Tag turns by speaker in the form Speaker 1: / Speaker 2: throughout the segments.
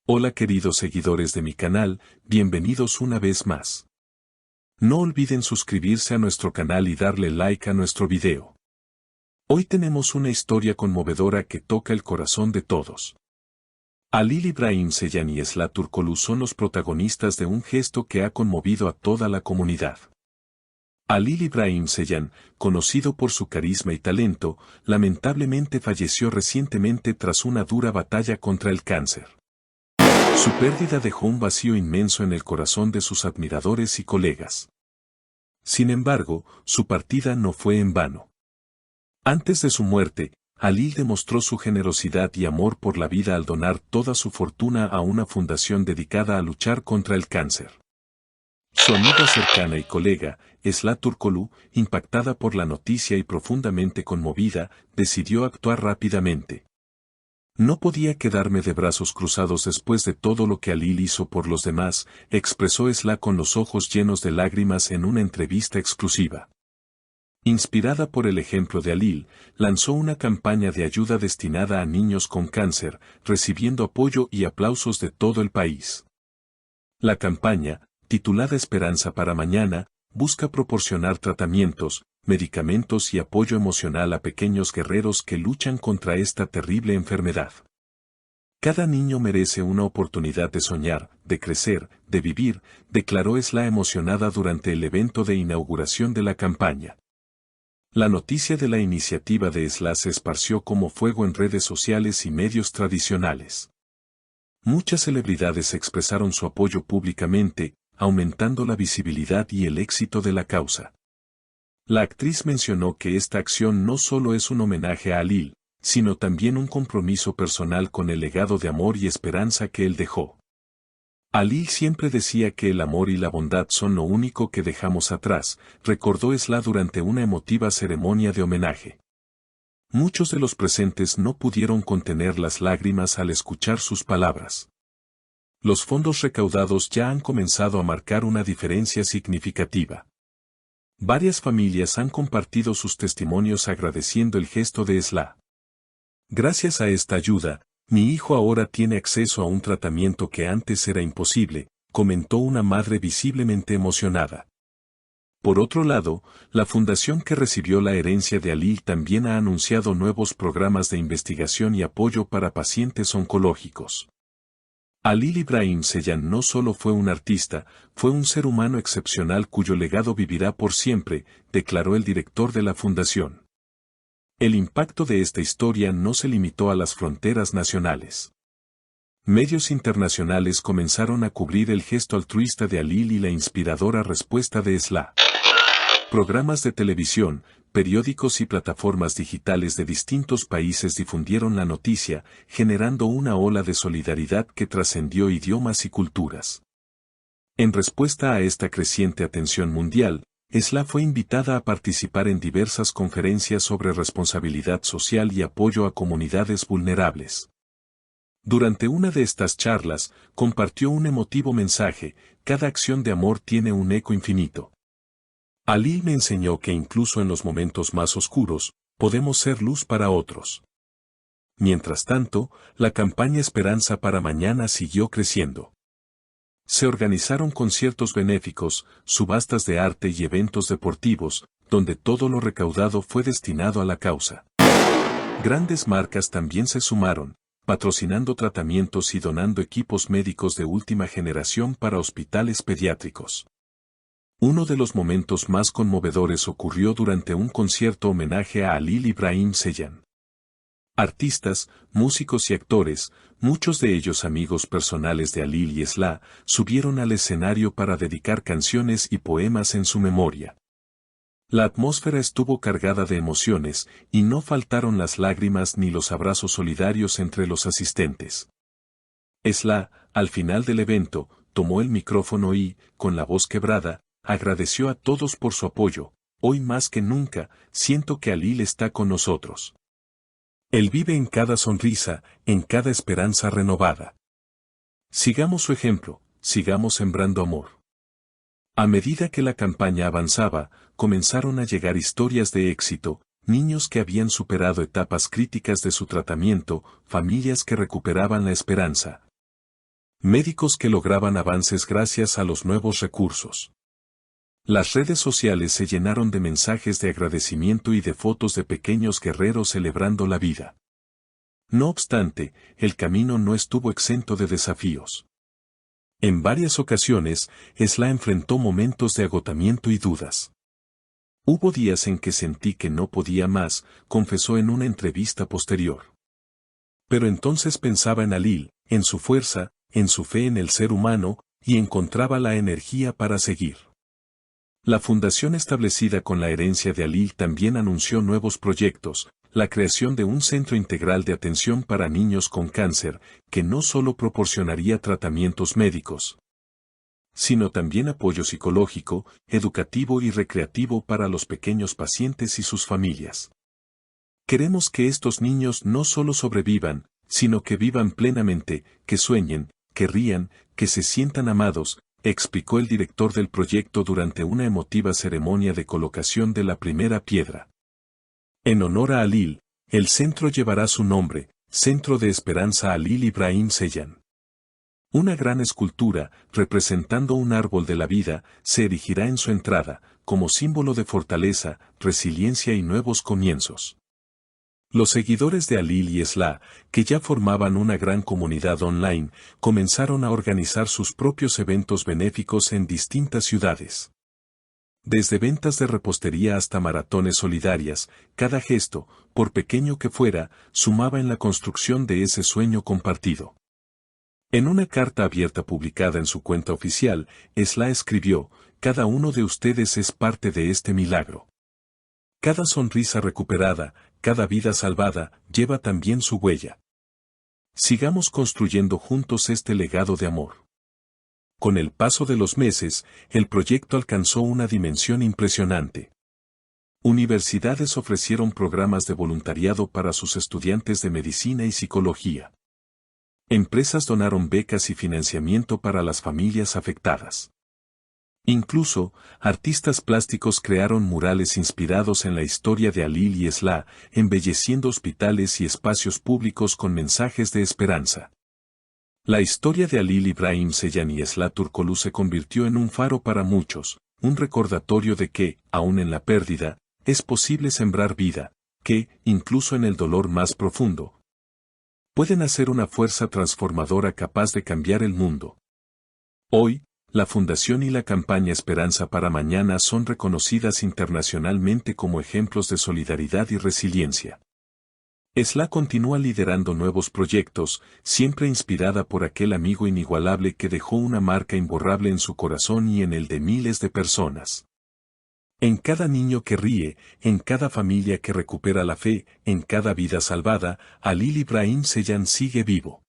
Speaker 1: Hola queridos seguidores de mi canal, bienvenidos una vez más. No olviden suscribirse a nuestro canal y darle like a nuestro video. Hoy tenemos una historia conmovedora que toca el corazón de todos. Halil İbrahim Ceylan y Esla Turkoglu son los protagonistas de un gesto que ha conmovido a toda la comunidad. Halil İbrahim Ceylan, conocido por su carisma y talento, lamentablemente falleció recientemente tras una dura batalla contra el cáncer. Su pérdida dejó un vacío inmenso en el corazón de sus admiradores y colegas. Sin embargo, su partida no fue en vano. Antes de su muerte, Halil demostró su generosidad y amor por la vida al donar toda su fortuna a una fundación dedicada a luchar contra el cáncer. Su amiga cercana y colega, Esla Turkoglu, impactada por la noticia y profundamente conmovida, decidió actuar rápidamente. No podía quedarme de brazos cruzados después de todo lo que Halil hizo por los demás, expresó Esla con los ojos llenos de lágrimas en una entrevista exclusiva. Inspirada por el ejemplo de Halil, lanzó una campaña de ayuda destinada a niños con cáncer, recibiendo apoyo y aplausos de todo el país. La campaña, titulada Esperanza para Mañana, busca proporcionar tratamientos, medicamentos y apoyo emocional a pequeños guerreros que luchan contra esta terrible enfermedad. Cada niño merece una oportunidad de soñar, de crecer, de vivir, declaró Esla emocionada durante el evento de inauguración de la campaña. La noticia de la iniciativa de Esla se esparció como fuego en redes sociales y medios tradicionales. Muchas celebridades expresaron su apoyo públicamente, aumentando la visibilidad y el éxito de la causa. La actriz mencionó que esta acción no solo es un homenaje a Halil, sino también un compromiso personal con el legado de amor y esperanza que él dejó. Halil siempre decía que el amor y la bondad son lo único que dejamos atrás, recordó Esla durante una emotiva ceremonia de homenaje. Muchos de los presentes no pudieron contener las lágrimas al escuchar sus palabras. Los fondos recaudados ya han comenzado a marcar una diferencia significativa. Varias familias han compartido sus testimonios agradeciendo el gesto de Esla. Gracias a esta ayuda, mi hijo ahora tiene acceso a un tratamiento que antes era imposible, comentó una madre visiblemente emocionada. Por otro lado, la fundación que recibió la herencia de Halil también ha anunciado nuevos programas de investigación y apoyo para pacientes oncológicos. Halil İbrahim Ceylan no solo fue un artista, fue un ser humano excepcional cuyo legado vivirá por siempre, declaró el director de la fundación. El impacto de esta historia no se limitó a las fronteras nacionales. Medios internacionales comenzaron a cubrir el gesto altruista de Halil y la inspiradora respuesta de Esla. Programas de televisión, periódicos y plataformas digitales de distintos países difundieron la noticia, generando una ola de solidaridad que trascendió idiomas y culturas. En respuesta a esta creciente atención mundial, Esla fue invitada a participar en diversas conferencias sobre responsabilidad social y apoyo a comunidades vulnerables. Durante una de estas charlas, compartió un emotivo mensaje: cada acción de amor tiene un eco infinito. Halil me enseñó que incluso en los momentos más oscuros, podemos ser luz para otros. Mientras tanto, la campaña Esperanza para Mañana siguió creciendo. Se organizaron conciertos benéficos, subastas de arte y eventos deportivos, donde todo lo recaudado fue destinado a la causa. Grandes marcas también se sumaron, patrocinando tratamientos y donando equipos médicos de última generación para hospitales pediátricos. Uno de los momentos más conmovedores ocurrió durante un concierto homenaje a Halil İbrahim Ceylan. Artistas, músicos y actores, muchos de ellos amigos personales de Halil y Esla, subieron al escenario para dedicar canciones y poemas en su memoria. La atmósfera estuvo cargada de emociones, y no faltaron las lágrimas ni los abrazos solidarios entre los asistentes. Esla, al final del evento, tomó el micrófono y, con la voz quebrada, agradeció a todos por su apoyo. Hoy más que nunca, siento que Halil está con nosotros. Él vive en cada sonrisa, en cada esperanza renovada. Sigamos su ejemplo, sigamos sembrando amor. A medida que la campaña avanzaba, comenzaron a llegar historias de éxito, niños que habían superado etapas críticas de su tratamiento, familias que recuperaban la esperanza. Médicos que lograban avances gracias a los nuevos recursos. Las redes sociales se llenaron de mensajes de agradecimiento y de fotos de pequeños guerreros celebrando la vida. No obstante, el camino no estuvo exento de desafíos. En varias ocasiones, Esla enfrentó momentos de agotamiento y dudas. Hubo días en que sentí que no podía más, confesó en una entrevista posterior. Pero entonces pensaba en Alil, en su fuerza, en su fe en el ser humano, y encontraba la energía para seguir. La fundación establecida con la herencia de Alil también anunció nuevos proyectos, la creación de un centro integral de atención para niños con cáncer, que no solo proporcionaría tratamientos médicos, sino también apoyo psicológico, educativo y recreativo para los pequeños pacientes y sus familias. Queremos que estos niños no solo sobrevivan, sino que vivan plenamente, que sueñen, que rían, que se sientan amados, explicó el director del proyecto durante una emotiva ceremonia de colocación de la primera piedra. En honor a Alil, el centro llevará su nombre, Centro de Esperanza Alil Ibrahim Seyyan. Una gran escultura, representando un árbol de la vida, se erigirá en su entrada, como símbolo de fortaleza, resiliencia y nuevos comienzos. Los seguidores de Alil y Esla, que ya formaban una gran comunidad online, comenzaron a organizar sus propios eventos benéficos en distintas ciudades. Desde ventas de repostería hasta maratones solidarias, cada gesto, por pequeño que fuera, sumaba en la construcción de ese sueño compartido. En una carta abierta publicada en su cuenta oficial, Esla escribió: "Cada uno de ustedes es parte de este milagro. Cada sonrisa recuperada, cada vida salvada, lleva también su huella. Sigamos construyendo juntos este legado de amor". Con el paso de los meses, el proyecto alcanzó una dimensión impresionante. Universidades ofrecieron programas de voluntariado para sus estudiantes de medicina y psicología. Empresas donaron becas y financiamiento para las familias afectadas. Incluso, artistas plásticos crearon murales inspirados en la historia de Alil y Esla, embelleciendo hospitales y espacios públicos con mensajes de esperanza. La historia de Alil Ibrahim Seyyan y Esla Turkoglu se convirtió en un faro para muchos, un recordatorio de que, aun en la pérdida, es posible sembrar vida, que, incluso en el dolor más profundo, pueden hacer una fuerza transformadora capaz de cambiar el mundo. Hoy, la Fundación y la campaña Esperanza para Mañana son reconocidas internacionalmente como ejemplos de solidaridad y resiliencia. Esla continúa liderando nuevos proyectos, siempre inspirada por aquel amigo inigualable que dejó una marca imborrable en su corazón y en el de miles de personas. En cada niño que ríe, en cada familia que recupera la fe, en cada vida salvada, Alil Ibrahim Seyyan sigue vivo.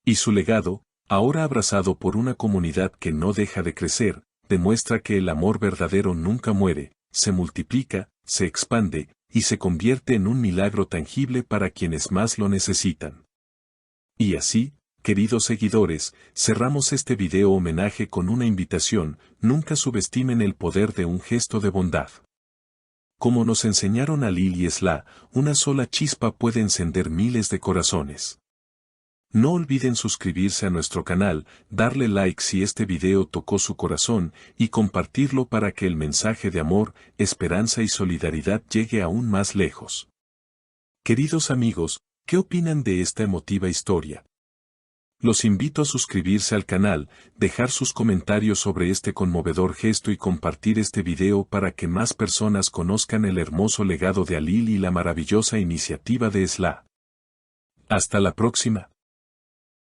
Speaker 1: Y su legado, ahora abrazado por una comunidad que no deja de crecer, demuestra que el amor verdadero nunca muere, se multiplica, se expande, y se convierte en un milagro tangible para quienes más lo necesitan. Y así, queridos seguidores, cerramos este video homenaje con una invitación: nunca subestimen el poder de un gesto de bondad. Como nos enseñaron Alil y Esla, una sola chispa puede encender miles de corazones. No olviden suscribirse a nuestro canal, darle like si este video tocó su corazón, y compartirlo para que el mensaje de amor, esperanza y solidaridad llegue aún más lejos. Queridos amigos, ¿qué opinan de esta emotiva historia? Los invito a suscribirse al canal, dejar sus comentarios sobre este conmovedor gesto y compartir este video para que más personas conozcan el hermoso legado de Alil y la maravillosa iniciativa de Esla. Hasta la próxima.